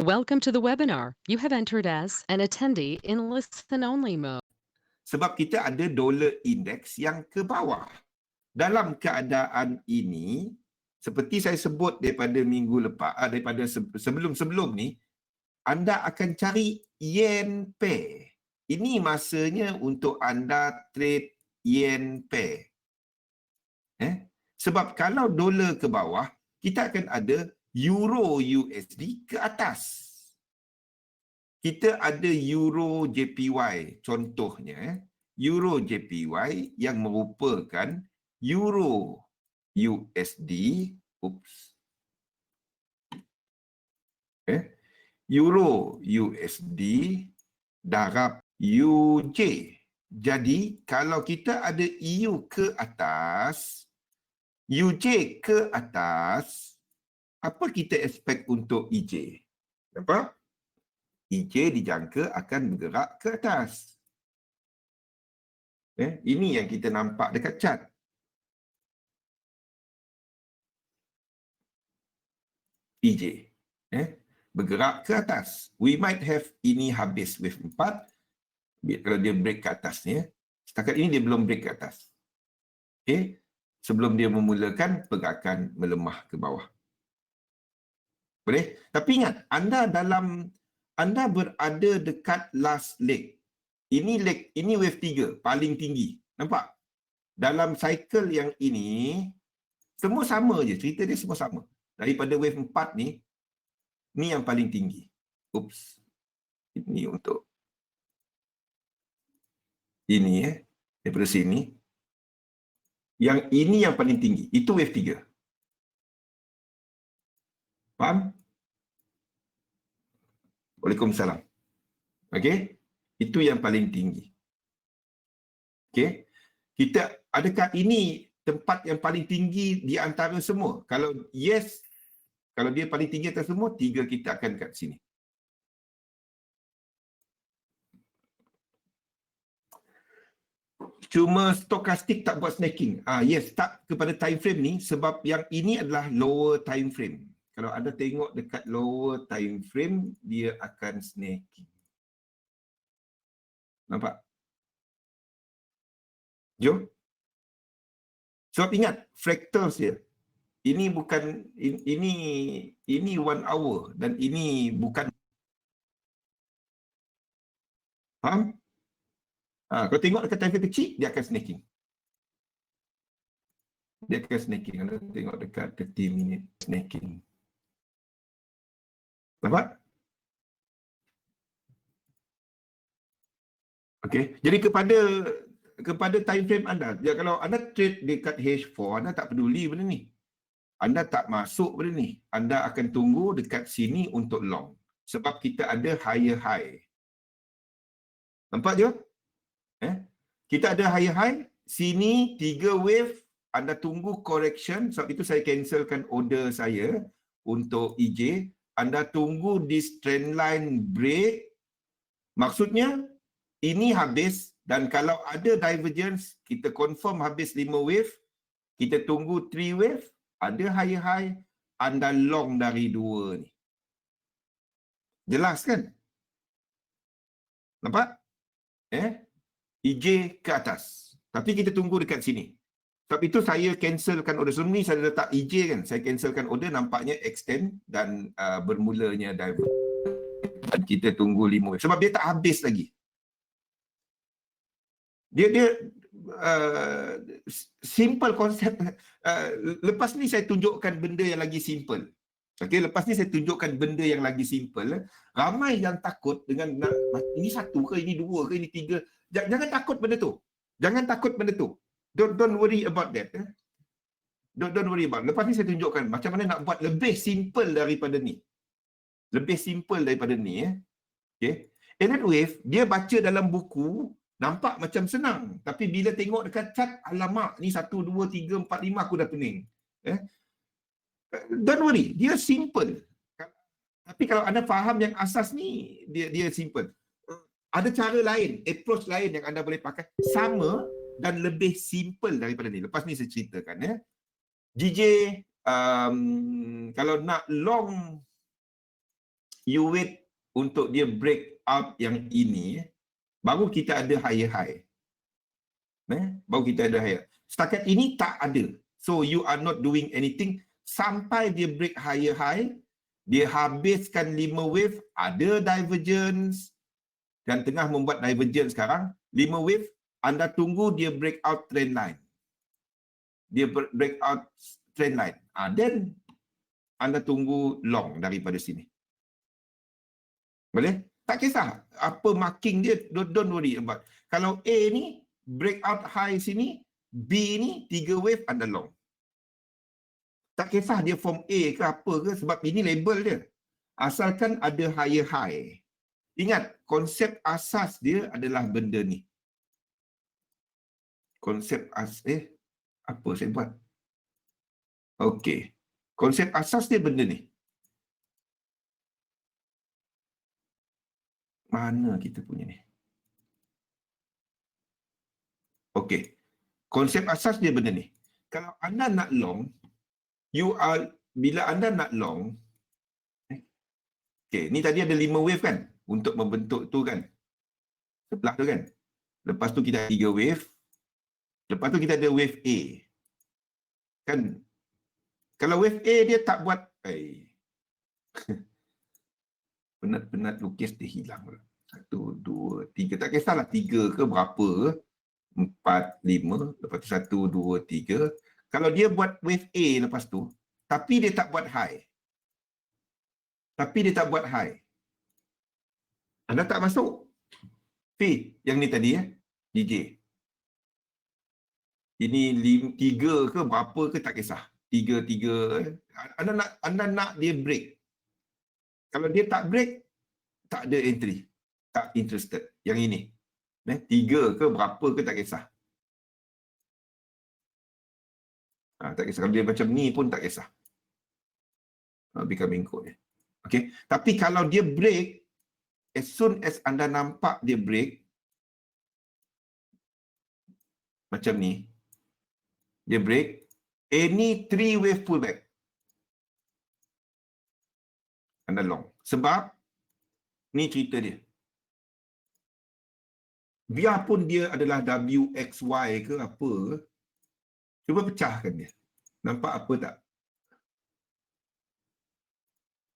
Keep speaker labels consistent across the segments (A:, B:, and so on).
A: Welcome to the webinar. You have entered as an attendee in listen-only mode.
B: Sebab kita ada dollar index yang ke bawah. Dalam keadaan ini, seperti saya sebut daripada minggu lepas, daripada sebelum-sebelum ni, anda akan cari yen pair. Ini masanya untuk anda trade yen pair. Sebab kalau dolar ke bawah, kita akan ada euro USD ke atas. Kita ada euro JPY contohnya, euro JPY yang merupakan euro USD, euro USD darab UJ. Jadi kalau kita ada EU ke atas, UJ ke atas, apa kita expect untuk EJ? Nampak? EJ dijangka akan bergerak ke atas. Ini yang kita nampak dekat chart. EJ bergerak ke atas. We might have ini habis wave 4. Kalau dia break ke atas ni, setakat ini dia belum break ke atas. Sebelum dia memulakan pergerakan melemah ke bawah. Boleh? Tapi ingat, anda berada dekat last leg. Ini wave 3, paling tinggi. Nampak? Dalam cycle yang ini, semua sama je. Cerita dia semua sama. Daripada wave 4 ni, ni yang paling tinggi. Oops. Ini untuk ini daripada sini. Yang ini yang paling tinggi. Itu wave 3. Faham? Waalaikumsalam. Okey? Itu yang paling tinggi. Okey? Adakah ini tempat yang paling tinggi di antara semua? Kalau yes, kalau dia paling tinggi antara semua, 3 kita akan kat sini. Cuma stokastik tak buat snaking. Yes, tak kepada time frame ni sebab yang ini adalah lower time frame. Kalau anda tengok dekat lower time frame, dia akan snaking. Nampak? Jom. Sebab ingat, fractals dia. Ini bukan, ini 1 hour dan ini bukan. Faham? Kalau tengok dekat time frame kecil, dia akan snaking. Dia akan snaking. Anda tengok dekat 30 minit snaking. Nampak? Okey. Jadi kepada time frame anda, kalau anda trade dekat H4, anda tak peduli benda ni. Anda tak masuk benda ni. Anda akan tunggu dekat sini untuk long. Sebab kita ada higher high. Nampak je? Kita ada higher high, sini 3 wave, anda tunggu correction. Sebab itu saya cancelkan order saya untuk EJ. Anda tunggu this trend line break. Maksudnya, ini habis dan kalau ada divergence, kita confirm habis 5 wave, kita tunggu 3 wave, ada higher high, anda long dari 2 ni. Jelas kan? Nampak? EJ ke atas. Tapi kita tunggu dekat sini. Sebab itu saya cancelkan order. Sebelum ni saya letak EJ kan. Saya cancelkan order, nampaknya extend dan bermulanya divergence. Dan kita tunggu 5 wave. Sebab dia tak habis lagi. Dia simple konsep. Lepas ni saya tunjukkan benda yang lagi simple. Okey, lepas ni saya tunjukkan benda yang lagi simple. Ramai yang takut dengan ini 1 ke, ini 2 ke, ini 3. Jangan takut benda tu. Jangan takut benda tu. Don't worry about that. Don't worry about. Lepas ni saya tunjukkan macam mana nak buat lebih simple daripada ni. Lebih simple daripada ni. Okey. Elliott Wave, dia baca dalam buku, nampak macam senang. Tapi bila tengok dekat chart, alamak, ni 1, 2, 3, 4, 5 aku dah pening. Don't worry, dia simple. Tapi kalau anda faham yang asas ni, dia simple. Ada cara lain, approach lain yang anda boleh pakai. Sama dan lebih simple daripada ni. Lepas ni saya ceritakan. GJ, kalau nak long you wait untuk dia break out yang ini, baru kita ada higher high. Baru kita ada higher. Setakat ini tak ada. So you are not doing anything sampai dia break higher high, dia habiskan 5 wave, ada divergence dan tengah membuat divergence sekarang. 5 wave, anda tunggu dia break out trend line. Dia break out trend line. Then anda tunggu long daripada sini. Boleh? Tak kisah apa marking dia, don't worry about. Kalau A ni break out high sini, B ni 3 wave anda long. Tak kisah dia form A ke apa ke, sebab ini label dia. Asalkan ada higher high. Ingat, konsep asas dia adalah benda ni. Konsep apa saya buat? Okey. Konsep asas dia benda ni. Mana kita punya ni? Okey. Konsep asas dia benda ni. Kalau anda nak long, bila anda nak long, okey, ni tadi ada 5 wave kan? Untuk membentuk tu kan? Sebelah tu kan? Lepas tu kita ada 3 wave. Lepas tu kita ada wave A. Kan? Kalau wave A dia tak buat, penat-penat lukis dia hilang. 1, 2, 3. Tak kisahlah 3 ke berapa ke. 4, 5. Lepas tu 1, 2, 3. Kalau dia buat wave A lepas tu, tapi dia tak buat high. Anda tak masuk. Yang ni tadi DJ. Ini 3 ke berapa ke tak kisah. 3. Anda nak dia break. Kalau dia tak break, tak ada entry. Tak interested. Yang ini. 3 ke berapa ke tak kisah. Tak kisah. Kalau dia macam ni pun tak kisah. Become incode dia. Okay. Tapi kalau dia break, as soon as anda nampak dia break, macam ni, dia break, any 3 wave pullback, anda long. Sebab, ni cerita dia. Biarpun dia adalah WXY ke apa, cuba pecahkan dia. Nampak apa tak?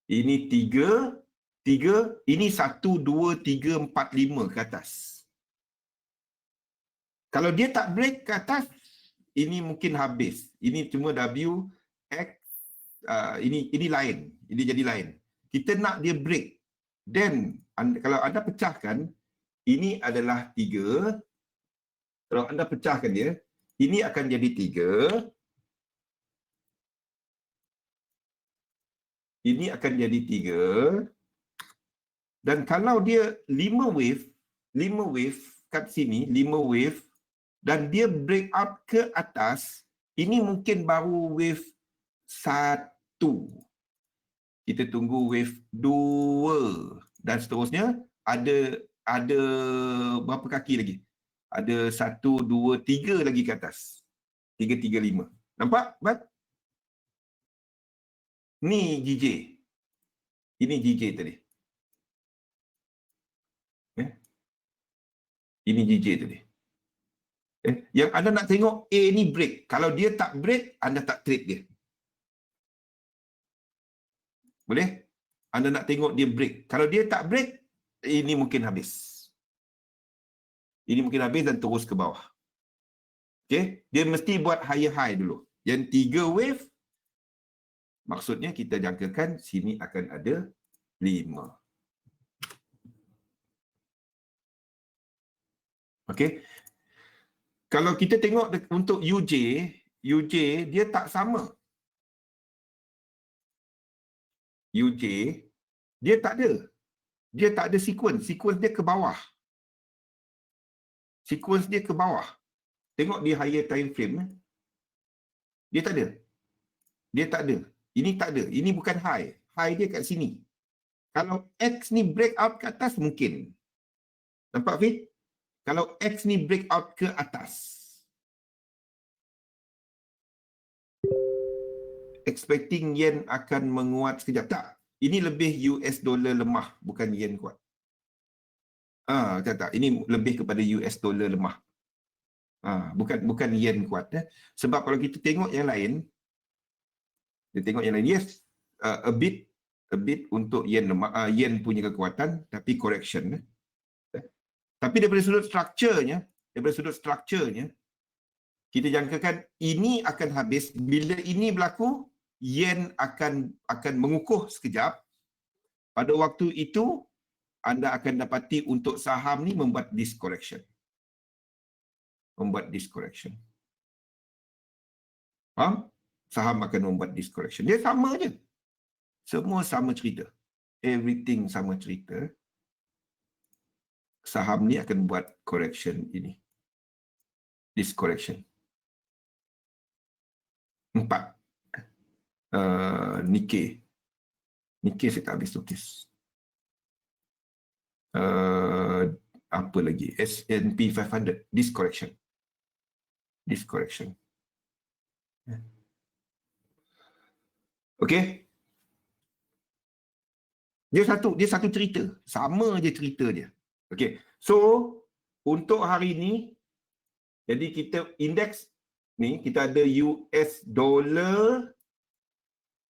B: Ini 3, ini 1, 2, 3, 4, 5 ke atas. Kalau dia tak break ke atas, ini mungkin habis. Ini cuma WX, ini lain. Ini jadi lain. Kita nak dia break. Then, kalau anda pecahkan, ini adalah 3. Kalau anda pecahkan dia, ini akan jadi 3. Ini akan jadi 3. Dan kalau dia 5 wave kat sini, 5 wave, dan dia break out ke atas, ini mungkin baru wave 1. Kita tunggu wave 2. Dan seterusnya, ada berapa kaki lagi? Ada 1, 2, 3 lagi ke atas. 3, 3, 5. Nampak? Ni GJ. Ini GJ tadi. Ini GJ tadi. Yang anda nak tengok A ni break. Kalau dia tak break, anda tak trade dia. Boleh? Anda nak tengok dia break. Kalau dia tak break, ini mungkin habis. Ini mungkin habis dan terus ke bawah. Okey, dia mesti buat higher high dulu. Yang 3 wave, maksudnya kita jangkakan sini akan ada 5. Okey. Kalau kita tengok untuk UJ dia tak sama. UJ dia tak ada. Dia tak ada sequence. Sequence dia ke bawah. Tengok di higher time frame. Dia tak ada. Ini tak ada. Ini bukan high. High dia kat sini. Kalau X ni break out ke atas mungkin. Nampak Fit? Kalau X ni break out ke atas. Expecting yen akan menguat sekejap. Tak. Ini lebih US dollar lemah, bukan yen kuat. Tak. Ini lebih kepada US dollar lemah. Bukan yen kuat. Sebab kalau kita tengok yang lain, yes, a bit untuk yen lemah, yen punya kekuatan, tapi correction. Tapi daripada sudut strukturnya, kita jangkakan ini akan habis. Bila ini berlaku, yen akan mengukuh sekejap. Pada waktu itu, anda akan dapati untuk saham ni membuat this correction. Faham? Saham akan membuat this correction. Dia sama je. Semua sama cerita. Everything sama cerita. Saham ni akan buat correction ini. This correction. 4. Nikkei saya tak habis notice. Apa lagi? S&P 500. This correction. Okay? Dia satu cerita. Sama je cerita dia. Okay. So, untuk hari ni, jadi kita indeks ni, kita ada US dollar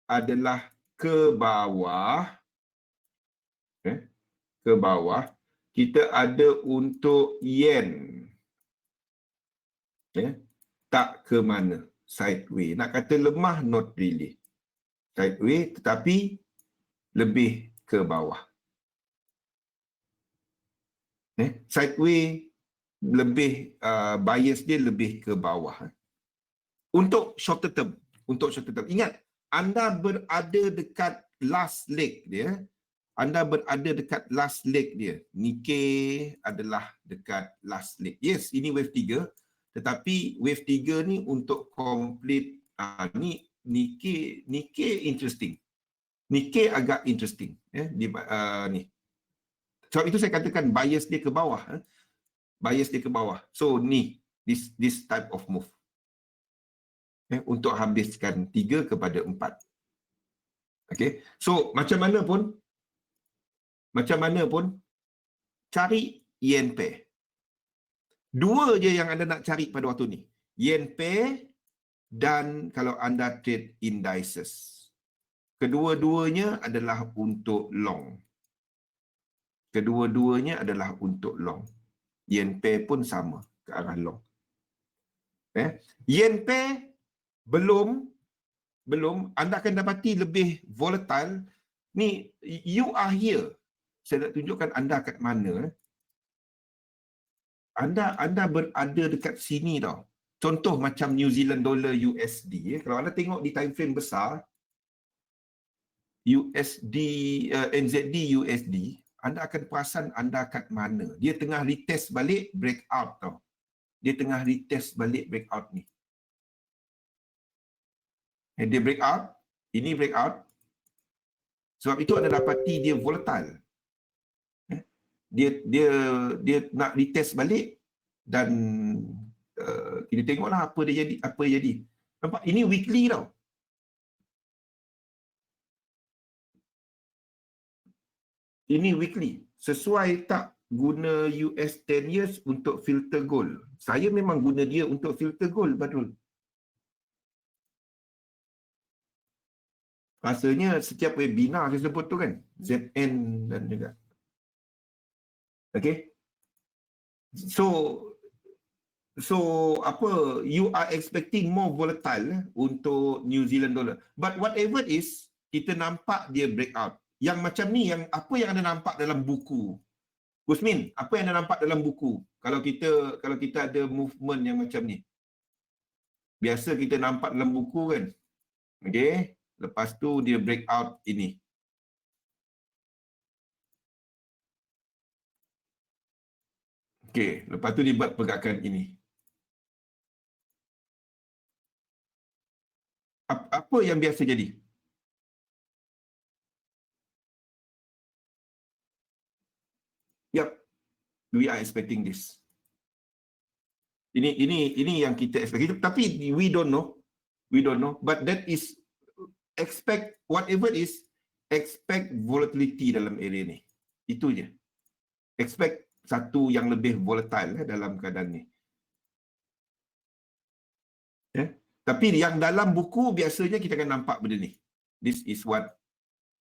B: adalah ke bawah. Okay. Ke bawah. Kita ada untuk yen. Okay. Tak ke mana. Sideways. Nak kata lemah, not really. Sideways, tetapi lebih ke bawah. Sideways, lebih bias dia lebih ke bawah. Untuk short term. Ingat, anda berada dekat last leg dia. Nikkei adalah dekat last leg. Yes, ini wave 3. Tetapi wave 3 ni untuk complete, ni Nikkei interesting. Nikkei agak interesting. Ni. Sebab itu saya katakan bias dia ke bawah. So ni, this type of move. Untuk habiskan 3 kepada 4. Okay. So macam mana pun cari yen pair. 2 je yang anda nak cari pada waktu ni. Yen pair dan kalau anda trade indices. Kedua-duanya adalah untuk long. Yen pair pun sama ke arah long. Yen pair belum anda akan dapati lebih volatile. Ni, you are here. Saya nak tunjukkan anda kat mana. Anda berada dekat sini tau. Contoh macam New Zealand dollar USD. Kalau anda tengok di time frame besar, USD, NZD USD, anda akan perasan anda kat mana. Dia tengah retest balik breakout tau. Breakout ni. Dia breakout, ini breakout. Sebab itu anda dapati dia volatile. Dia nak retest balik dan kita tengoklah apa yang jadi. Nampak, ini weekly tau. Ini weekly. Sesuai tak guna US 10 years untuk filter gold? Saya memang guna dia untuk filter gold, Badrul. Rasanya setiap webinar saya sebut tu kan. ZN dan juga. Okay. So apa, you are expecting more volatile untuk New Zealand dollar. But whatever it is, kita nampak dia breakout. Yang macam ni, apa yang anda nampak dalam buku? Gusmin, apa yang anda nampak dalam buku? Kalau kita ada movement yang macam ni. Biasa kita nampak dalam buku kan. Okay. Lepas tu dia breakout ini. Okay. Lepas tu dia buat pergerakan ini. Apa yang biasa jadi? Yep. We are expecting this. Ini yang kita expect. Tapi we don't know. But that is, expect whatever it is, expect volatility dalam area ni. Itu je. Expect satu yang lebih volatile dalam keadaan ni. Tapi yang dalam buku biasanya kita akan nampak benda ni. This is what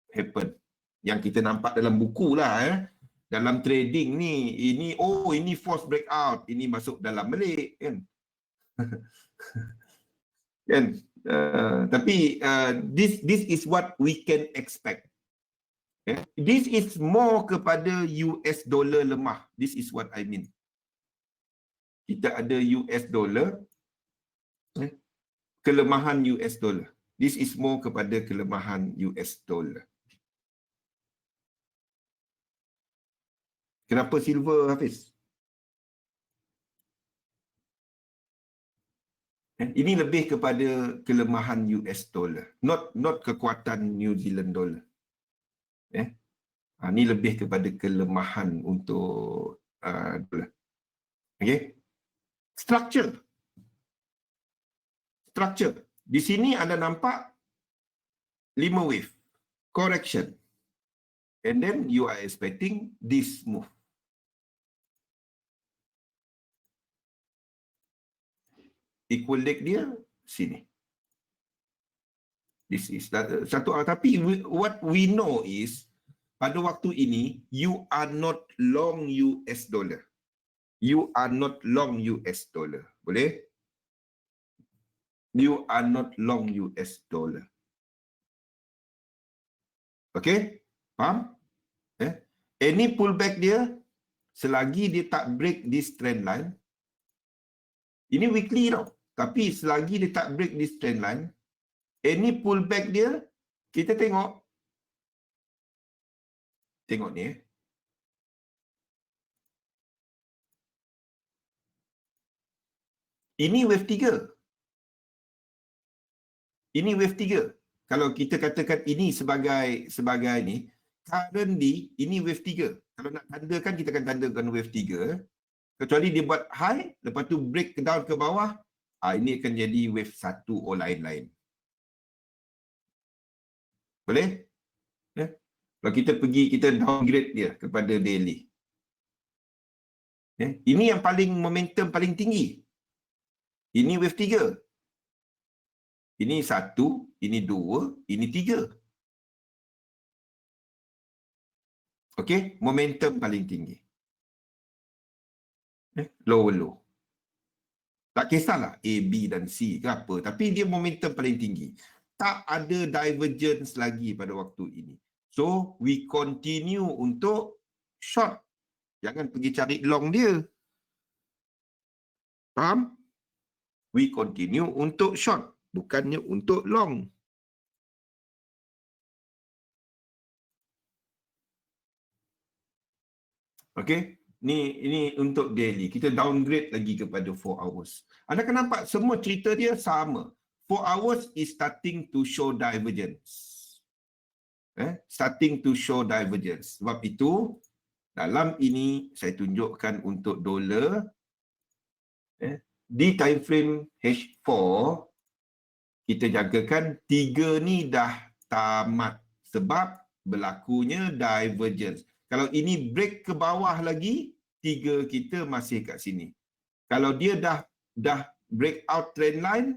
B: happen. Yang kita nampak dalam buku lah. Dalam trading ni, ini force breakout, ini masuk dalam balik kan. Kan? Tapi this is what we can expect. This is more kepada US dollar lemah. This is what I mean. Kita ada US dollar, kelemahan US dollar. This is more kepada kelemahan US dollar. Kenapa silver, Hafiz? Ini lebih kepada kelemahan US dollar, not kekuatan New Zealand dollar. Ini lebih kepada kelemahan untuk dollar. Okay. Structure. Di sini anda nampak 5 wave. Correction. And then you are expecting this move. Equal leg dia sini. This is satu. Tapi what we know is pada waktu ini you are not long US dollar. You are not long US dollar. Boleh? You are not long US dollar. Okay? Faham? Any pullback dia, selagi dia tak break this trend line, ini weekly tau. Tapi selagi dia tak break this trend line, any pullback dia, kita tengok. Tengok ni. Ini wave 3. Ini wave 3. Kalau kita katakan ini sebagai ni, currently ini wave 3. Kalau nak tandakan, kita akan tandakan wave 3. Kecuali dia buat high, lepas tu break down ke bawah, ini akan jadi wave 1 or lain-lain. Boleh? Kalau kita pergi, kita downgrade dia kepada daily. Ini yang momentum paling tinggi. Ini wave 3. Ini 1, ini 2, ini 3. Okey, momentum paling tinggi. Low. Tak kisahlah A, B dan C ke apa, tapi dia momentum paling tinggi. Tak ada divergence lagi pada waktu ini. So, we continue untuk short. Jangan pergi cari long dia. Faham? We continue untuk short. Bukannya untuk long. Okey, ini untuk daily. Kita downgrade lagi kepada 4 hours. Anda akan nampak semua cerita dia sama. 4 hours is starting to show divergence. Starting to show divergence. Sebab itu, dalam ini saya tunjukkan untuk dolar. Di time frame H4, kita jagakan 3 ni dah tamat sebab berlakunya divergence. Kalau ini break ke bawah lagi, 3 kita masih kat sini. Kalau dia dah break out trend line,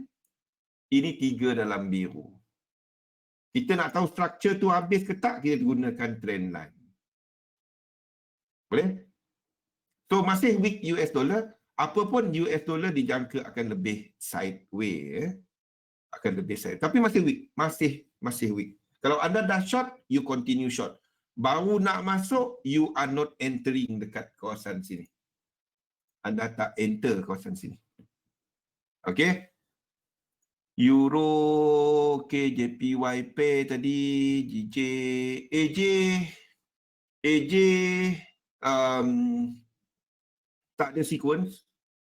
B: ini 3 dalam biru. Kita nak tahu structure tu habis ke tak, kita gunakan trend line. Boleh? So masih weak US dollar, apapun US dollar dijangka akan lebih sideways. Akan lebih side. Tapi masih weak. Masih weak. Kalau anda dah short, you continue short. Baru nak masuk, you are not entering dekat kawasan sini. Anda tak enter kawasan sini. Okay? Euro, okay, JPY pair tadi, GJ, AJ, tak ada sequence.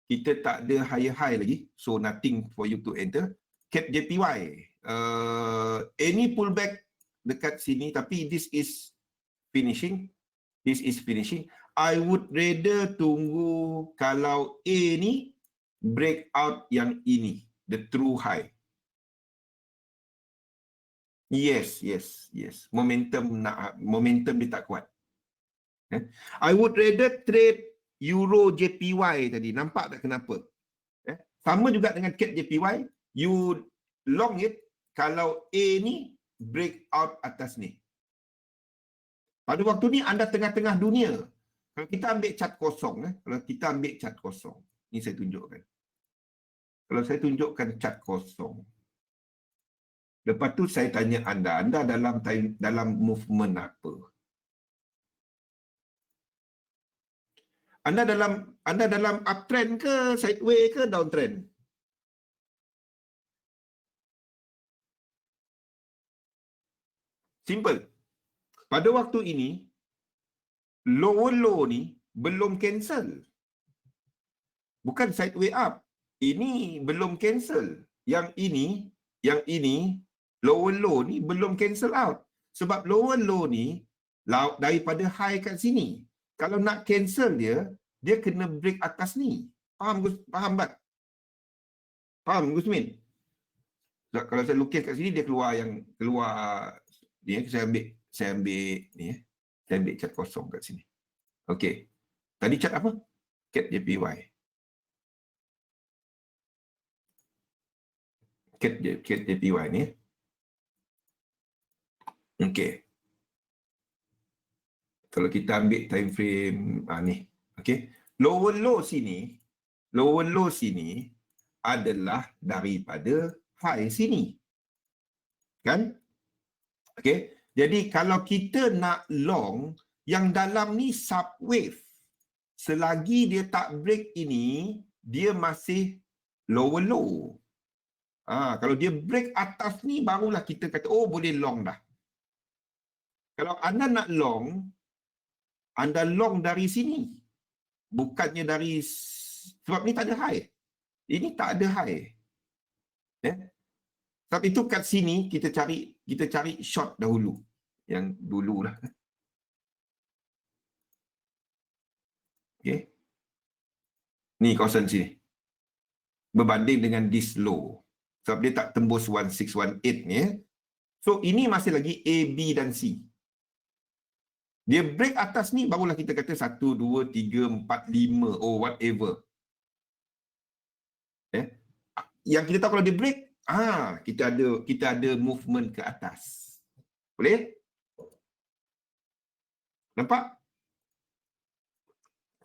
B: Kita tak ada higher high lagi. So, nothing for you to enter. Cap JPY. Any pullback dekat sini, tapi this is finishing. This is finishing. I would rather tunggu kalau A ni break out yang ini. The true high. Yes. Momentum dia tak kuat. I would rather trade Euro JPY tadi. Nampak tak kenapa? Sama juga dengan CAD JPY, you long it kalau A ni break out atas ni. Pada waktu ni anda tengah-tengah dunia. Kalau kita ambil cat kosong, kalau kita ambil cat kosong, ni saya tunjukkan. Kalau saya tunjukkan cat kosong, lepas tu saya tanya anda dalam movement apa? Anda dalam uptrend ke, sideway ke, downtrend? Simple. Pada waktu ini, lower low ni belum cancel. Bukan sideway up. Ini belum cancel. Yang ini, lower low ni belum cancel out. Sebab lower low ni, daripada high kat sini. Kalau nak cancel dia kena break atas ni. Faham tak? Faham Gusmin? Kalau saya lukis kat sini, dia keluar ni, saya ambil ni, saya ambil cat kosong kat sini. Okey. Tadi cat apa? CAD JPY. CAD JPY ni. Okey. Kalau kita ambil time frame ni. Okey. Lower low sini adalah daripada high sini. Kan? Okey. Jadi kalau kita nak long, yang dalam ni subwave. Selagi dia tak break ini, dia masih lower low. Kalau dia break atas ni, barulah kita kata, oh boleh long dah. Kalau anda nak long, anda long dari sini. Bukannya dari, sebab ni tak ada high. Ini tak ada high. Sebab itu kat sini, kita cari short dahulu. Yang dululah. Okay. Ni kawasan sini. Berbanding dengan this low. Sebab dia tak tembus 1618 ni. So ini masih lagi A, B dan C. Dia break atas ni barulah kita kata 1, 2, 3, 4, 5 or whatever. Yang kita tahu kalau dia break, kita ada movement ke atas. Boleh? Nampak?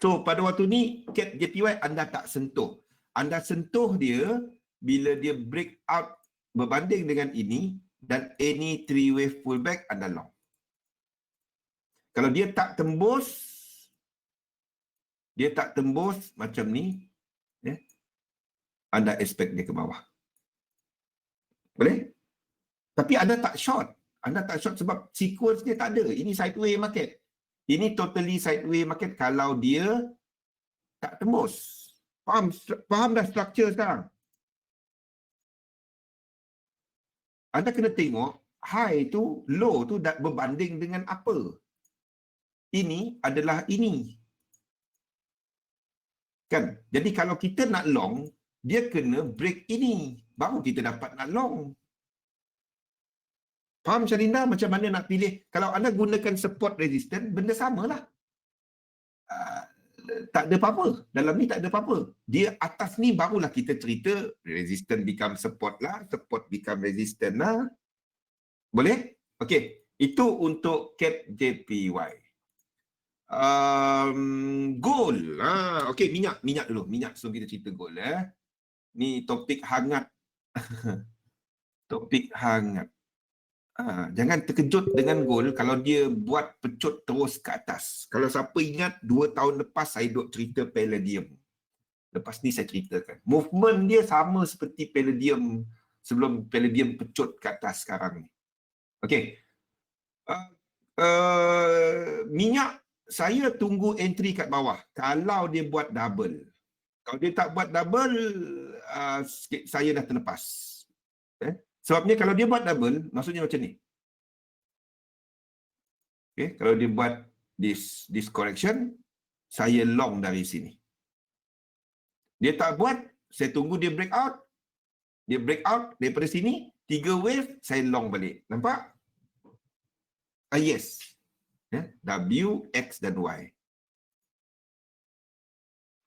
B: So pada waktu ni CAD JPY anda tak sentuh. Anda sentuh dia bila dia break out berbanding dengan ini dan any 3 wave pullback anda long. Kalau dia tak tembus macam ni, anda expect dia ke bawah. Boleh? Tapi anda tak short. Anda tak short sebab sequence dia tak ada. Ini sideway market. Ini totally sideway market kalau dia tak tembus. Faham dah structure sekarang? Anda kena tengok high tu, low tu berbanding dengan apa. Ini adalah ini. Kan? Jadi kalau kita nak long, dia kena break ini. Baru kita dapat nak long. Faham Syarinda macam mana nak pilih? Kalau anda gunakan support resistance, benda samalah. Tak ada apa-apa. Dalam ni tak ada apa-apa. Dia atas ni barulah kita cerita resistance become support lah, support become resistance lah. Boleh? Okey. Itu untuk CAD JPY. Gold. Okey, minyak dulu. Minyak sebelum kita cerita gold. Ni topik hangat. Topik hangat. Jangan terkejut dengan gold kalau dia buat pecut terus ke atas. Kalau siapa ingat 2 tahun lepas saya duk cerita palladium. Lepas ni saya ceritakan. Movement dia sama seperti palladium sebelum palladium pecut ke atas sekarang ni. Okey. Minyak saya tunggu entry kat bawah. Kalau dia buat double. Kalau dia tak buat double, saya dah terlepas. Sebabnya kalau dia buat double, maksudnya macam ni. Okay, kalau dia buat this correction, saya long dari sini. Dia tak buat, saya tunggu dia break out. Dia break out daripada sini, 3 wave, saya long balik. Nampak? Yes. W, X dan Y.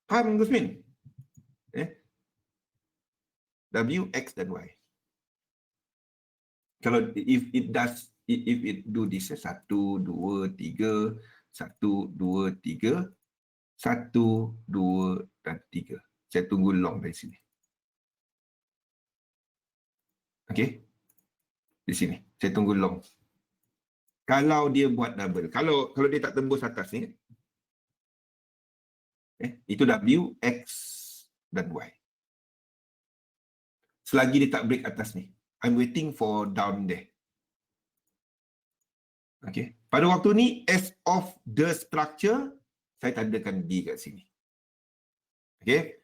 B: Faham, Gusmin? W, X dan Y. Kalau if it do this 1, 2, 3, 1, 2, 3, 1, 2 dan 3. Saya tunggu long dari sini. Okey. Di sini. Saya tunggu long. Kalau dia buat double. Kalau dia tak tembus atas ni. Itu W, X dan Y. Selagi dia tak break atas ni. I'm waiting for down there. Okay. Pada waktu ni, as of the structure, saya tandakan D kat sini. Okay.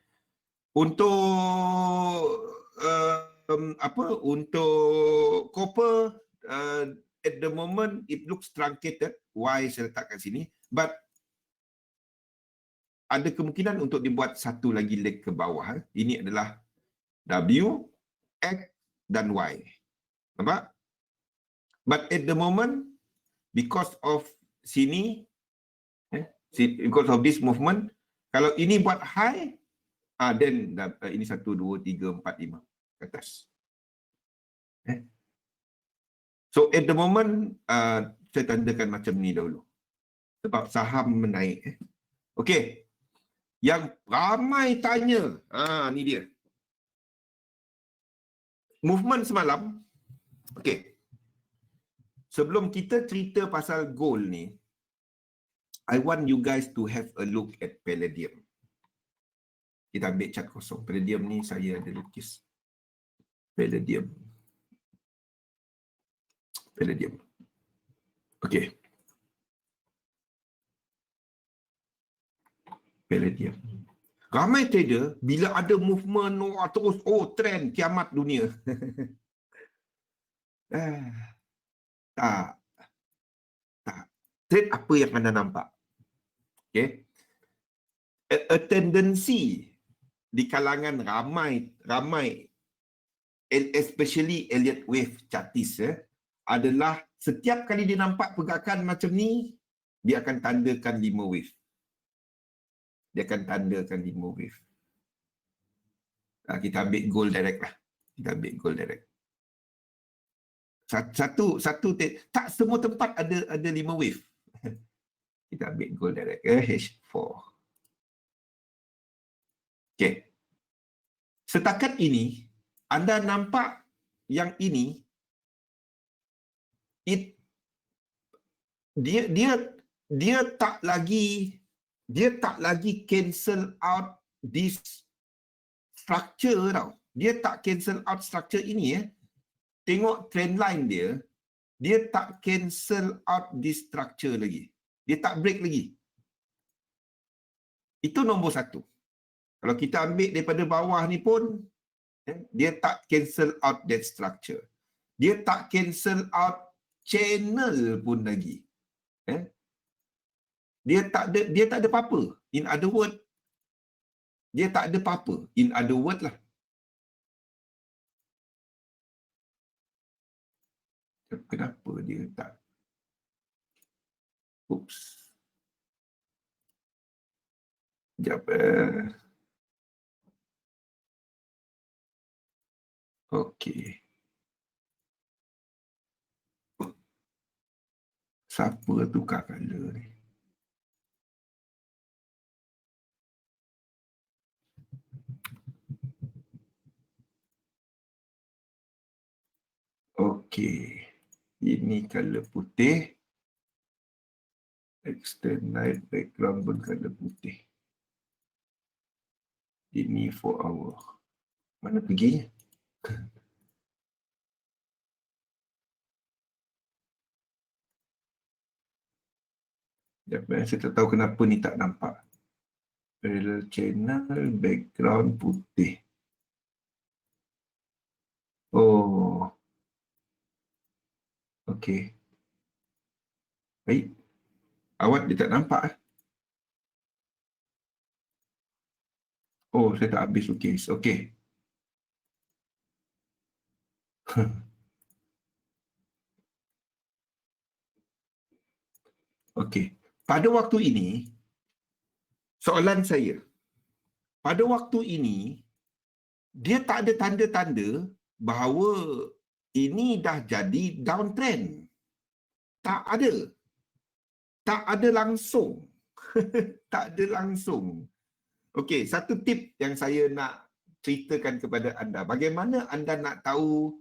B: Untuk untuk copper, at the moment it looks truncated. Y saya letak kat sini. But ada kemungkinan untuk dibuat satu lagi leg ke bawah. Ini adalah W, X dan Y. Nampak? But at the moment, because of sini, because of this movement, kalau ini buat high, then ini 1, 2, 3, 4, 5 ke atas. So at the moment, saya tandakan macam ni dahulu. Sebab saham menaik. Okey. Yang ramai tanya, ni dia. Movement semalam, okey. Sebelum kita cerita pasal gold ni, I want you guys to have a look at palladium. Kita ambil cat kosong. Palladium ni saya ada lukis. Palladium. Okey. Palladium. Ramai trader, bila ada movement, terus, trend, kiamat dunia. Tak. Trade apa yang anda nampak? Okay. A tendency di kalangan ramai, especially Elliott Wave chartist, adalah setiap kali dia nampak pergerakan macam ni, dia akan tandakan 5 wave. Dia akan tandakan 5 wave. Kita ambil gold direct lah. Kita ambil gold direct. Satu tak semua tempat ada 5 wave. Kita ambil gold direct. H4. Okey. Setakat ini, anda nampak yang ini, dia tak lagi cancel out this structure tau. Dia tak cancel out structure ini. Tengok trend line dia tak cancel out this structure lagi. Dia tak break lagi. Itu nombor 1. Kalau kita ambil daripada bawah ni pun, dia tak cancel out that structure. Dia tak cancel out channel pun lagi. Dia tak ada apa-apa. In other word, dia tak ada apa-apa. In other word lah. Kenapa dia tak? Oops. Sekejap. Okey. Siapa tukar color ni? Okey. Ini color putih. External background pun color putih. Ini 4 hour. Mana pergi? Saya tak tahu kenapa ni tak nampak. Parallel channel, background putih. Oh. Okey. Baik. Awak dia tak nampak. Oh, saya tak habis lukis. Okey. Okey. Pada waktu ini, soalan saya, pada waktu ini, dia tak ada tanda-tanda bahawa ini dah jadi downtrend. Tak ada. Tak ada langsung. Tak ada langsung. Okey, satu tip yang saya nak ceritakan kepada anda. Bagaimana anda nak tahu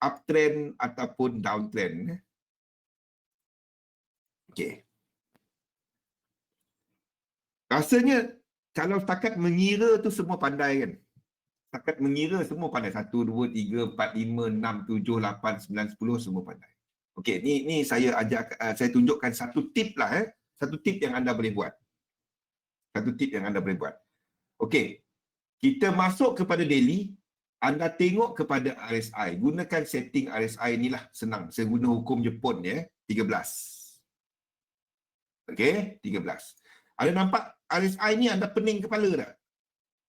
B: uptrend ataupun downtrend? Okey. Rasanya kalau setakat mengira tu semua pandai kan? Setakat mengira semua pandai. 1, 2, 3, 4, 5, 6, 7, 8, 9, 10 semua pandai. Okey, ni saya saya tunjukkan satu tip lah. Satu tip yang anda boleh buat. Satu tip yang anda boleh buat. Okey, kita masuk kepada daily, anda tengok kepada RSI. Gunakan setting RSI ni lah, senang. Saya guna hukum Jepun ya, 13. Okey, 13. Ada nampak RSI ni anda pening kepala tak?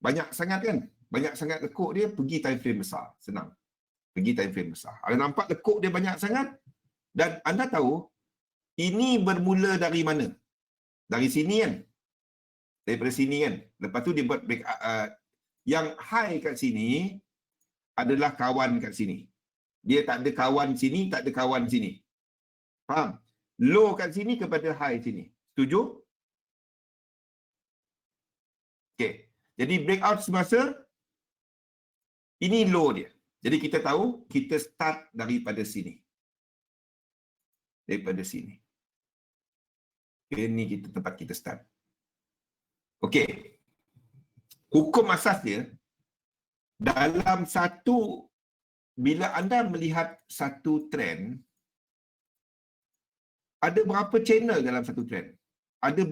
B: Banyak sangat kan? Banyak sangat lekuk dia, pergi time frame besar. Senang. Pergi time frame besar. Ada nampak lekuk dia banyak sangat? Dan anda tahu, ini bermula dari mana? Dari sini kan? Daripada sini kan? Lepas tu dia buat break, yang high kat sini adalah kawan kat sini. Dia tak ada kawan sini, tak ada kawan sini. Faham? Low kat sini kepada high sini. Setuju? Okey. Jadi breakout semasa ini low dia. Jadi kita tahu kita start daripada sini. Daripada sini. Ini kita tempat kita start. Okey. Hukum asas dia dalam satu, bila anda melihat satu trend, ada berapa channel dalam satu trend? Ada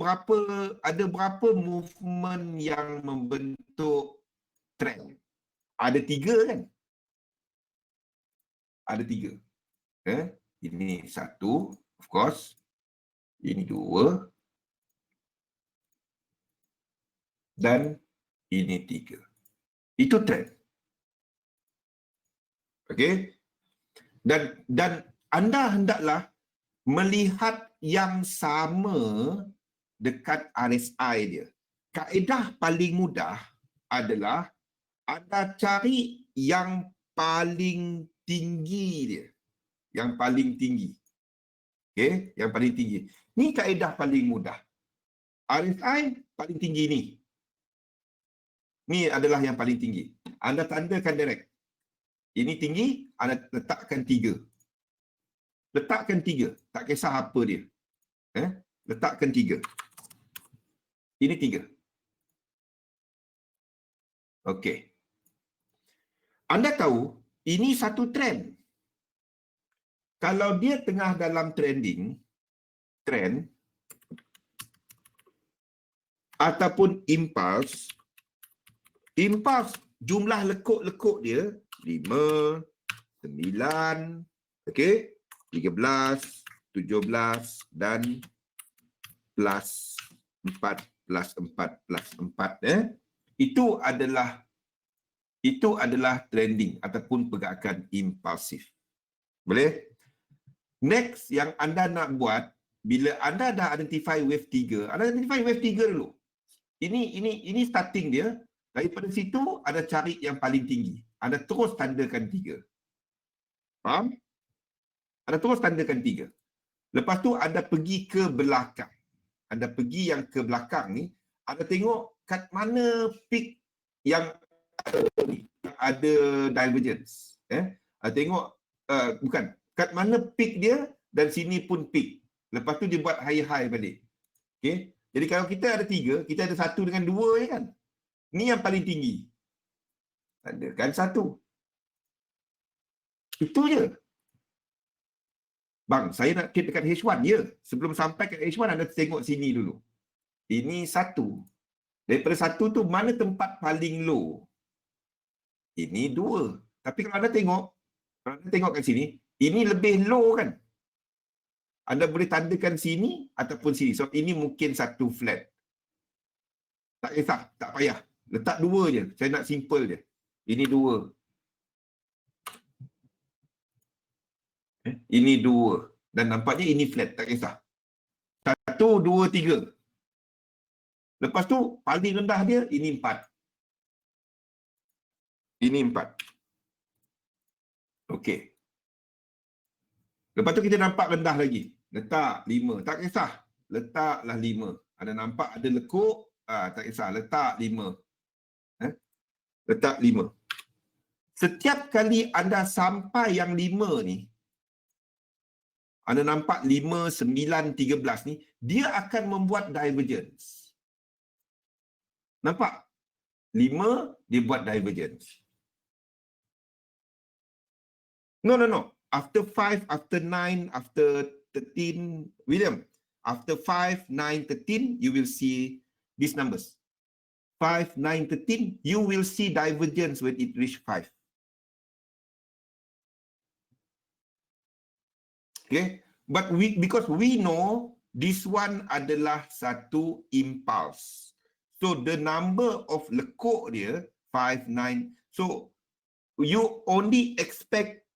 B: berapa movement yang membentuk trend? Ada 3 kan? Ada 3. Ini 1, of course. Ini 2. Dan ini 3. Itu trend. Okey? Dan anda hendaklah melihat yang sama dekat RSI dia. Kaedah paling mudah adalah anda cari yang paling tinggi dia. Yang paling tinggi. Okey, yang paling tinggi. Ni kaedah paling mudah. RSI paling tinggi ni. Ni adalah yang paling tinggi. Anda tandakan direct. Ini tinggi, anda letakkan 3. Letakkan 3. Tak kisah apa dia. Letakkan 3. Ini 3. Okey. Anda tahu, ini satu trend. Kalau dia tengah dalam trend ataupun impulse jumlah lekuk-lekuk dia 5, 9, okey, 13, 17 dan plus 4 plus 4 plus 4 itu adalah trending ataupun pergerakan impulsif. Boleh? Next yang anda nak buat, bila anda dah identify wave 3, anda identify wave 3 dulu. Ini starting dia. Daripada situ anda cari yang paling tinggi. Anda terus tandakan 3. Faham? Anda terus tandakan 3. Lepas tu anda pergi ke belakang. Anda pergi yang ke belakang ni, anda tengok kat mana peak yang ada divergence. Anda tengok, bukan, kat mana peak dia dan sini pun peak. Lepas tu dia buat high-high balik. Okay? Jadi kalau kita ada 3, kita ada 1 dengan 2 je kan? Ni yang paling tinggi. Tandakan 1. Itu je. Bang, saya nak trade dekat H1 je. Sebelum sampai kat H1, anda tengok sini dulu. Ini 1. Daripada 1 tu, mana tempat paling low? Ini 2. Tapi kalau anda tengok kat sini, ini lebih low kan? Anda boleh tandakan sini ataupun sini. So, ini mungkin satu flat. Tak kisah, tak payah. Letak 2 je. Saya nak simple je. Ini 2. Ini 2. Dan nampaknya ini flat. Tak kisah. 1, 2, 3. Lepas tu paling rendah dia ini 4. Ini 4. Okey. Lepas tu kita nampak rendah lagi. Letak 5. Tak kisah. Letaklah 5. Ada nampak ada lekuk, tak kisah. Letak 5. Letak 5. Setiap kali anda sampai yang 5 ni, anda nampak 5, 9, 13 ni, dia akan membuat divergence. Nampak? 5, dia buat divergence. No. After 5, after 9, after 13, William, after 5, 9, 13, you will see these numbers. 5, 9, 13, you will see divergence when it reach 5. Okay? But because we know this one adalah satu impulse. So the number of lekuk dia, 5, 9. So you only expect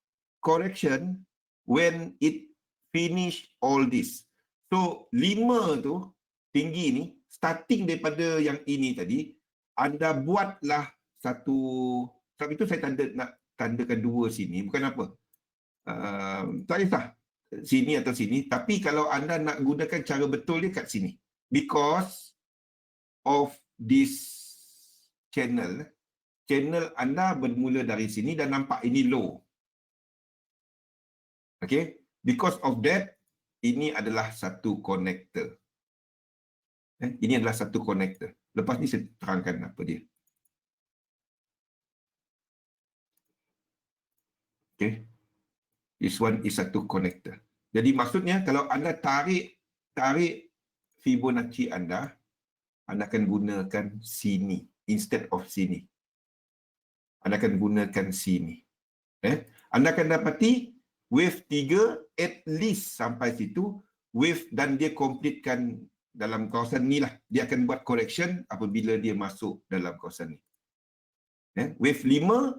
B: correction when it finish all this. So 5 tu tinggi ni, starting daripada yang ini tadi, anda buatlah satu, sebab itu saya nak tandakan 2 sini, bukan apa. Tak kisah sini atau sini, tapi kalau anda nak gunakan cara betul dia kat sini. Because of this channel anda bermula dari sini dan nampak ini low. Okay, because of that, ini adalah satu connector. Ini adalah satu connector. Lepas ni saya terangkan apa dia. Okay, this one is satu connector. Jadi maksudnya kalau anda tarik Fibonacci anda akan gunakan sini instead of sini. Anda akan gunakan sini. Anda akan dapati wave 3 at least sampai situ, wave dan dia completekan dalam kawasan ni lah. Dia akan buat correction apabila dia masuk dalam kawasan ni. Wave 5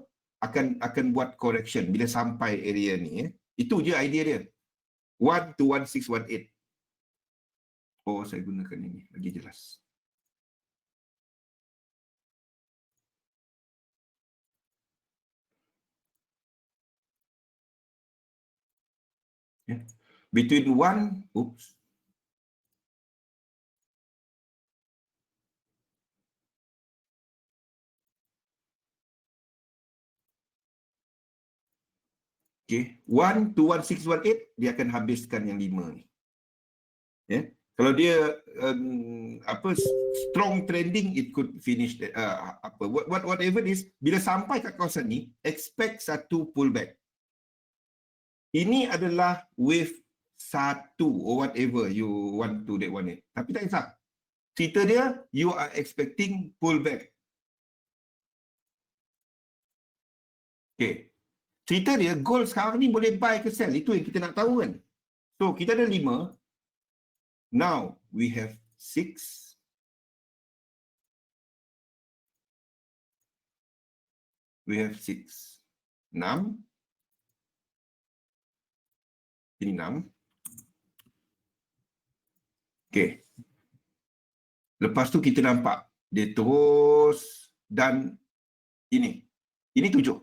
B: akan buat correction bila sampai area ni. Itu je idea dia. 1 to 1618. Oh, saya gunakan ini lagi jelas. Between 1, oops. Okay, 1 to 1618 dia akan habiskan yang 5 ni. Kalau dia strong trending, it could finish whatever it is. Bila sampai kat kawasan ni, expect satu pullback. Ini adalah wave 1 or whatever you want to that one. Tapi tak kisah. Cerita dia, you are expecting pullback. Okay. Cerita dia, gold sekarang ni boleh buy ke sell. Itu yang kita nak tahu kan. So, kita ada 5. Now, we have 6. We have 6. 6. Ini 6. Okay. Lepas tu kita nampak dia terus dan ini 7.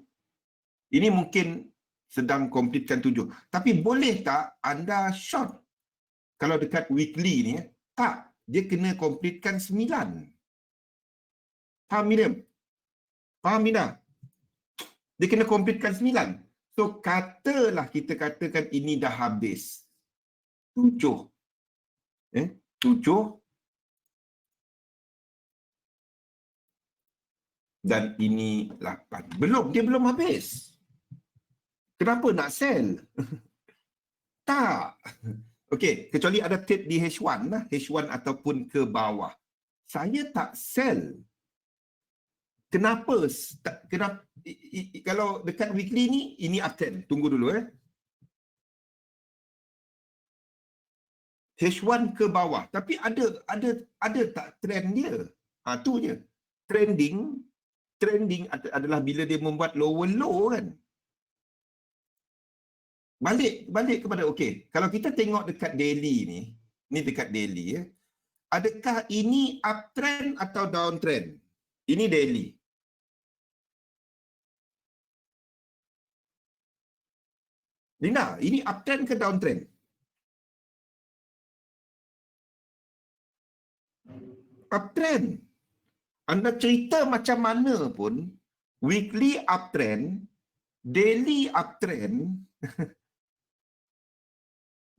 B: Ini mungkin sedang completekan 7. Tapi boleh tak anda short? Kalau dekat weekly ni, tak. Dia kena completekan 9. Faham, Miriam? Faham, Mina? Dia kena completekan 9. So, kita katakan ini dah habis. 7. 7. Dan ini 8. Dia belum habis. Kenapa nak sell? Tak. Okey, kecuali ada trade di H1 lah, H1 ataupun ke bawah. Saya tak sell. Kenapa? Kalau dekat weekly ni, ini uptrend. Tunggu dulu H1 ke bawah. Tapi ada tak trend dia? Tu je. Trending adalah bila dia membuat lower low kan. Balik kepada okey. Kalau kita tengok dekat daily ni, Ini dekat daily ya. Adakah ini uptrend atau downtrend? Ini daily. Linda, ini uptrend ke downtrend? Uptrend. Anda cerita macam mana pun, weekly uptrend, daily uptrend,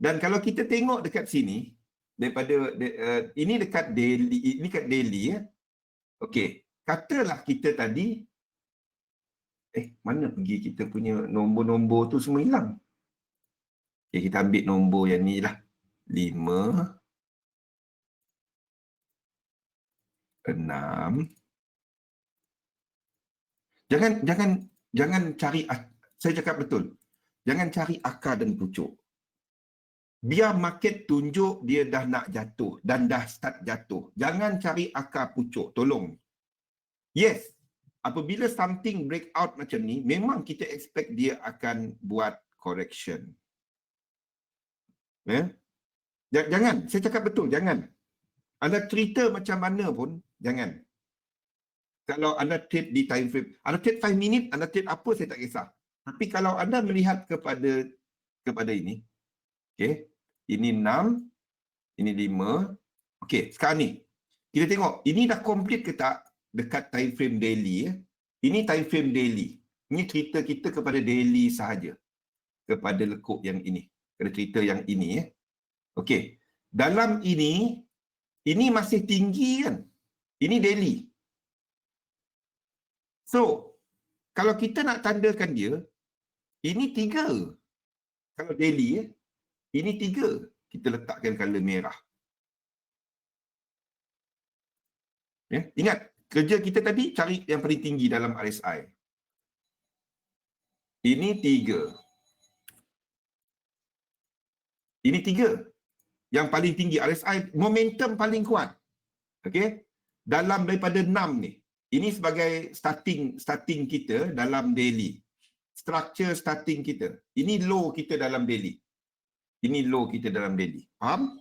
B: dan kalau kita tengok dekat sini, daripada ini dekat daily ya. Okey, katalah kita tadi mana pergi kita punya nombor-nombor tu semua hilang. Okey, kita ambil nombor yang ni lah. 5 6. Jangan cari, saya cakap betul. Jangan cari akar dan pucuk. Biar market tunjuk dia dah nak jatuh dan dah start jatuh. Jangan cari akar pucuk, tolong. Yes, apabila something break out macam ni, memang kita expect dia akan buat correction. Jangan, saya cakap betul, jangan. Anda cerita macam mana pun, jangan. Kalau anda trade di time frame, anda trade 5 minit, anda trade apa, saya tak kisah. Tapi kalau anda melihat kepada ini, okey, ini 6, ini 5. Okey, sekarang ni, kita tengok, ini dah complete ke tak dekat time frame daily ya. Ini time frame daily. Ini cerita kita kepada daily sahaja. Kepada lekuk yang ini. Kepada cerita yang ini ya. Okey, dalam ini masih tinggi kan? Ini daily. So, kalau kita nak tandakan dia, ini 3. Kalau daily ya, ini 3. Kita letakkan color merah. Ya, ingat, kerja kita tadi cari yang paling tinggi dalam RSI. Ini 3. Ini 3. Yang paling tinggi RSI, momentum paling kuat. Okey? Dalam daripada 6 ni. Ini sebagai starting kita dalam daily. Structure starting kita. Ini low kita dalam daily. Ini low kita dalam daily. Faham?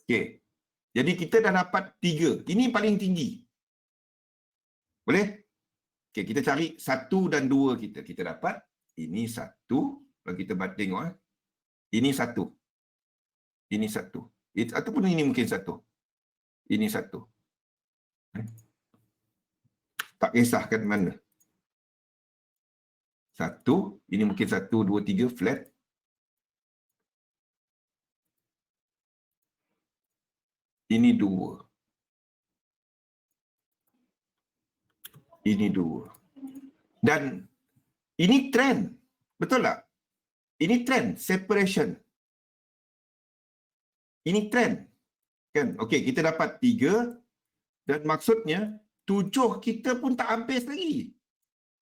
B: Okey. Jadi kita dah dapat 3. Ini paling tinggi. Boleh? Okey, kita cari 1 dan 2 kita. Kita dapat ini 1. Kalau kita tengok ini 1. Ini 1. Ataupun ini mungkin 1. Ini 1. Tak kisahkan mana. 1. Ini mungkin 1, 2, 3 flat. Ini 2. Ini 2. Dan ini trend. Betul tak? Ini trend. Separation. Ini trend. Kan? Okey, kita dapat 3. Dan maksudnya, 7 kita pun tak habis lagi.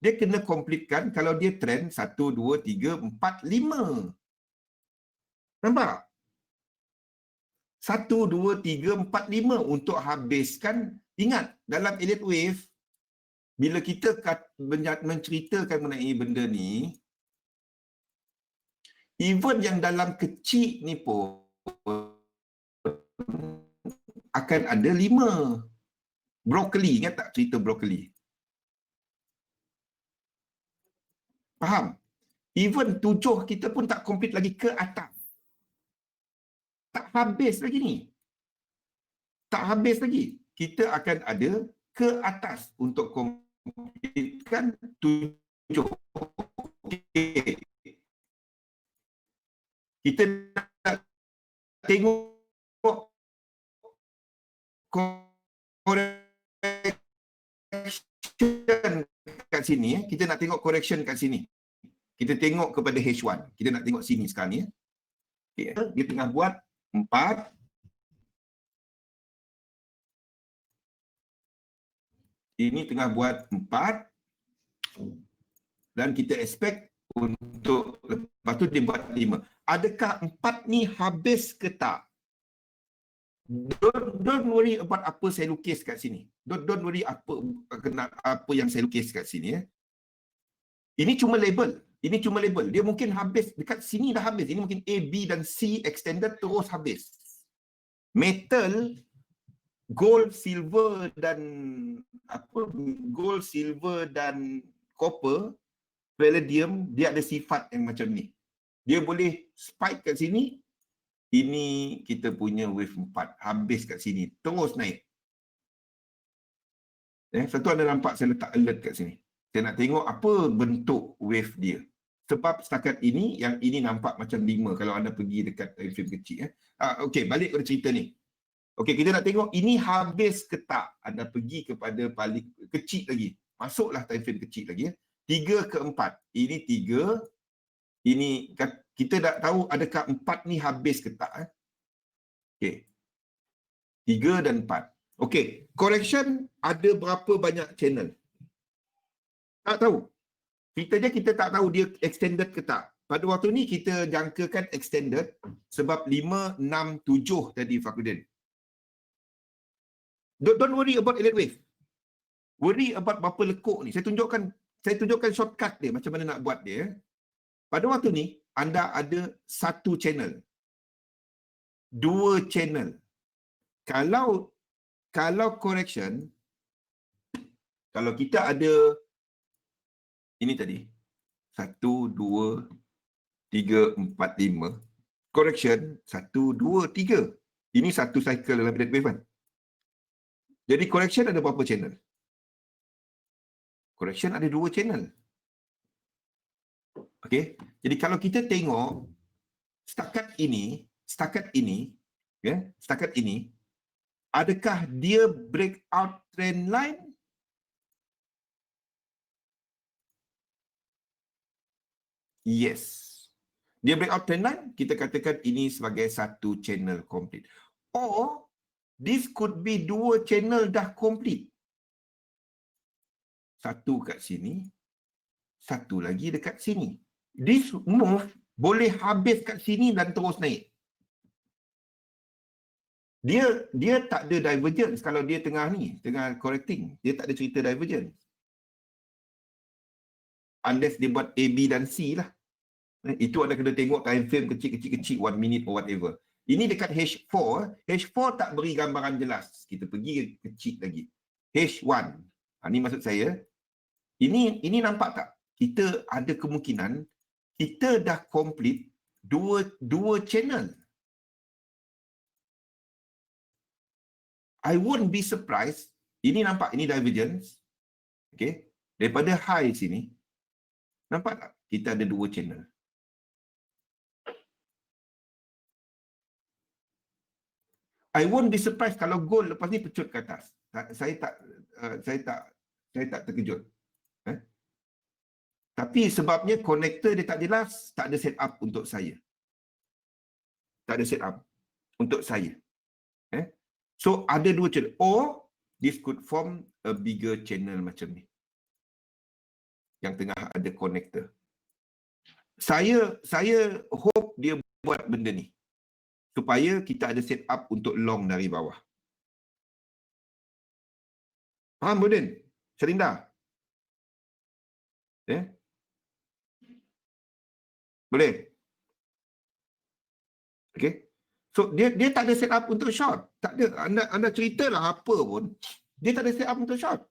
B: Dia kena completekan kalau dia trend 1, 2, 3, 4, 5. Nampak? 1, 2, 3, 4, 5 untuk habiskan. Ingat, dalam elite wave, bila kita menceritakan mengenai benda ni, even yang dalam kecil ni pun akan ada 5. Broccoli, ingat tak cerita broccoli? Faham? Even 7 kita pun tak complete lagi ke atas. Tak habis lagi ni. Tak habis lagi. Kita akan ada ke atas untuk completekan 7. Okay. Kita nak tengok correction kat sini. Kita nak tengok correction kat sini. Kita tengok kepada H1. Kita nak tengok sini sekarang ni. Okay. Dia tengah buat 4. Ini tengah buat 4. Dan kita expect untuk lepas tu dia buat 5. Adakah 4 ni habis ke tak? Don't worry about apa saya lukis kat sini. Don't worry apa yang saya lukis kat sini. Ini cuma label. Ini cuma label. Dia mungkin habis. Dekat sini dah habis. Ini mungkin A, B dan C extended terus habis. Metal, gold, silver dan gold, silver dan copper, palladium, dia ada sifat yang macam ni. Dia boleh spike kat sini. Ini kita punya wave 4. Habis kat sini. Terus naik. Satu anda nampak saya letak alert kat sini. Saya nak tengok apa bentuk wave dia. Sebab setakat ini, yang ini nampak macam 5 kalau anda pergi dekat time frame kecil. Okey, balik kepada cerita ni. Okey, kita nak tengok ini habis ke tak. Anda pergi kepada paling kecil lagi. Masuklah time frame kecil lagi. 3 ke 4. Ini 3. Ini kita tak tahu adakah 4 ni habis ke tak. Okey. 3 dan 4. Okey, correction ada berapa banyak channel? Tak tahu. Kita tak tahu dia extended ke tak. Pada waktu ni kita jangkakan extended sebab 5, 6, 7 tadi Fakhruddin. Don't worry about elite wave. Worry about berapa lekuk ni. Saya tunjukkan shortcut dia macam mana nak buat dia. Pada waktu ni anda ada 1 channel. 2 channel. Kalau correction, kalau kita ada ini tadi 1, 2, 3, 4, 5. Correction 1, 2, 3. Ini satu cycle dalam elite wave kan. Jadi correction ada berapa channel? Correction ada 2 channel. Okey. Jadi kalau kita tengok setakat ini, adakah dia breakout trend line? Yes. Dia breakout trend line, kita katakan ini sebagai satu channel complete. Or this could be 2 channel dah complete. Satu kat sini, satu lagi dekat sini. This move boleh habis kat sini dan terus naik. Dia tak ada divergence kalau dia tengah correcting. Dia tak ada cerita divergence. Unless dia buat A, B dan C lah. Itu anda kena tengok time frame kecil-kecil 1 minute or whatever. Ini dekat H4. H4 tak beri gambaran jelas. Kita pergi kecil lagi. H1. Ini maksud saya. Ini nampak tak? Kita ada kemungkinan kita dah complete dua channel. I won't be surprised. Ini nampak, ini divergence. Okay. Daripada high sini. Nampak tak? Kita ada 2 channel. I won't be surprised kalau gold lepas ni pecut ke atas. Saya tak terkejut. Tapi sebabnya connector dia tak jelas, tak ada set up untuk saya. Tak ada set up untuk saya. So ada 2 channel. Or this could form a bigger channel macam ni. Yang tengah ada connector. Saya hope dia buat benda ni. Supaya kita ada set up untuk long dari bawah. Faham, Budin? Serinda? Boleh? Okay. So, dia tak ada set up untuk short. Tak ada. Anda ceritalah apa pun. Dia tak ada set up untuk short.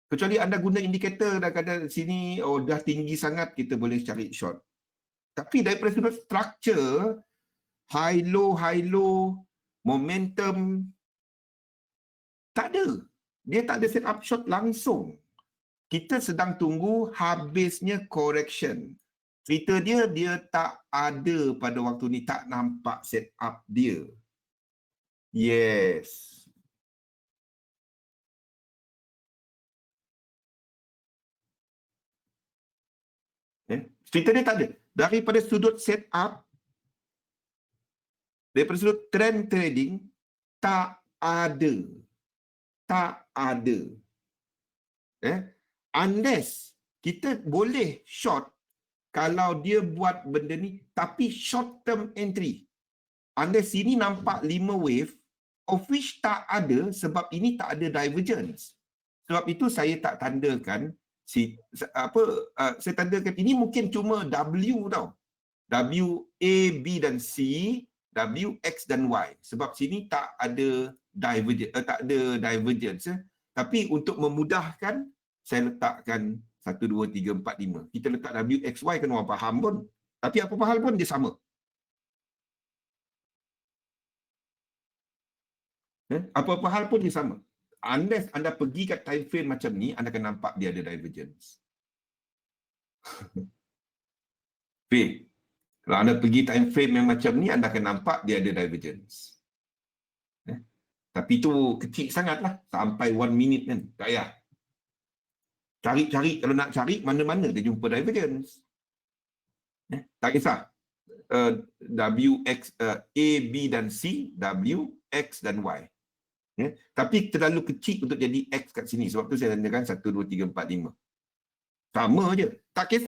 B: Kecuali anda guna indikator dah kata sini, dah tinggi sangat, kita boleh cari short. Tapi daripada sudut structure, high low, momentum, tak ada. Dia tak ada set up short langsung. Kita sedang tunggu habisnya correction. Cerita dia tak ada pada waktu ni, tak nampak set up dia. Yes. Cerita dia tak ada. Daripada sudut set up, daripada sudut trend trading, tak ada. Tak ada. Unless kita boleh short kalau dia buat benda ni, tapi short term entry. Unless sini nampak 5 wave, of which tak ada sebab ini tak ada divergence. Sebab itu saya tak tandakan Saya tandakan ini mungkin cuma W tau. W, A, B dan C, W, X dan Y. Sebab sini tak ada divergence. Tapi untuk memudahkan, saya letakkan 1, 2, 3, 4, 5. Kita letak W, X, Y kan orang faham pun. Tapi apa hal pun dia sama. Apa-apa hal pun dia sama. Unless anda pergi kat time frame macam ni, anda akan nampak dia ada divergence. Kalau anda pergi time frame yang macam ni, anda akan nampak dia ada divergence. Tapi itu kecil sangatlah. Sampai 1 minit kan. Tak payah. Cari-cari, kalau nak cari, mana-mana dia jumpa divergence. Tak kisah. W, X, A, B dan C, W, X dan Y. Tapi terlalu kecil untuk jadi X kat sini. Sebab tu saya tandakan 1, 2, 3, 4, 5. Sama je. Tak kisah.